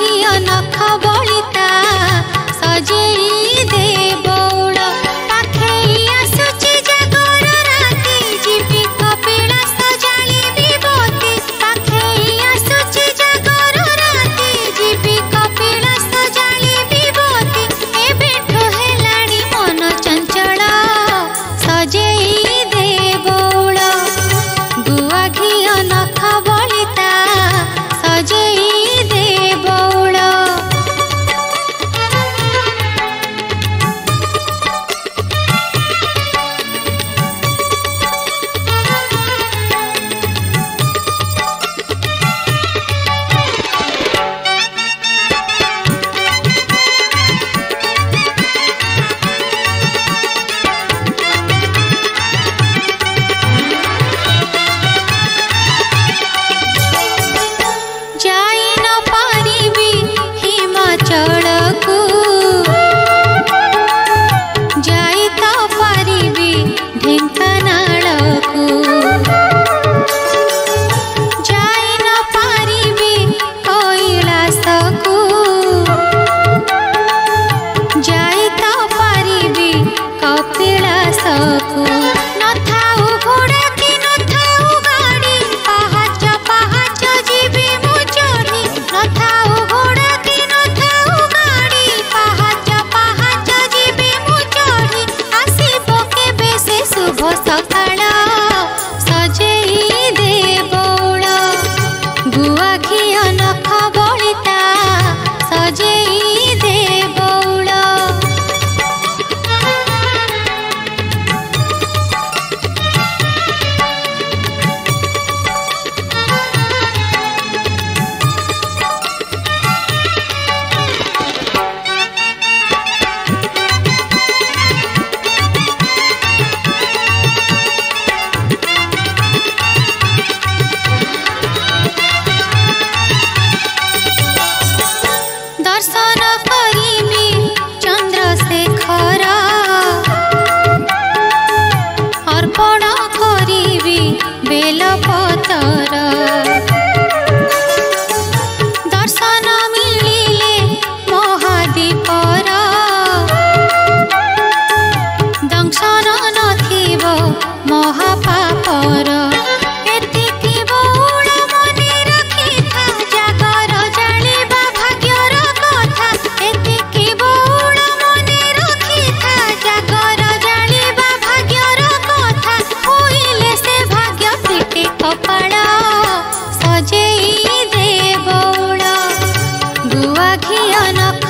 घिया नख बलिता सजेई दे बौल पाखेई आसुची जागर राती जीवी कपिला सजाली विभूति पाखेई आसुची जागर राती जीवी कपिला सजाली विभूति एबेठो हेलाणी मन चंचल सजेई दे बौल गुआ घिया नख बलिता सजेई दे बौल। जाई न पारिबी हिमाचल को जाई तो पारिबी ढेंकानाल को जाई न पारिबी कैलाश को जाई तो पारिबी कपिलास को नथाऊ घोड़ा कि नथाऊ गाड़ी पाहाच पाहाच जीवी मु चढ़ी नथाऊ घोड़ा कि नथाऊ गाड़ी पाहाच पाहाच जीवी मु चढ़ी आसिब केबे से शुभ सकाळ सजेई दे बौल गुआ घिया नख बलिता सजेई दे बौल। दर्शन करिमी चंद्रशेखर अर्पण करिबी बेलपतर दर्शन मिलिले महादीपर दंशन नथिब महापापर एतिकी बौल मने रखिथा जागर जालिबा भाग्यर कथा एतिकी बौल मने रखिथा जागर जालिबा भाग्यर कथा होइले से भाग्य फिटे कपाळ सजेई दे बौल गुआ घिया नख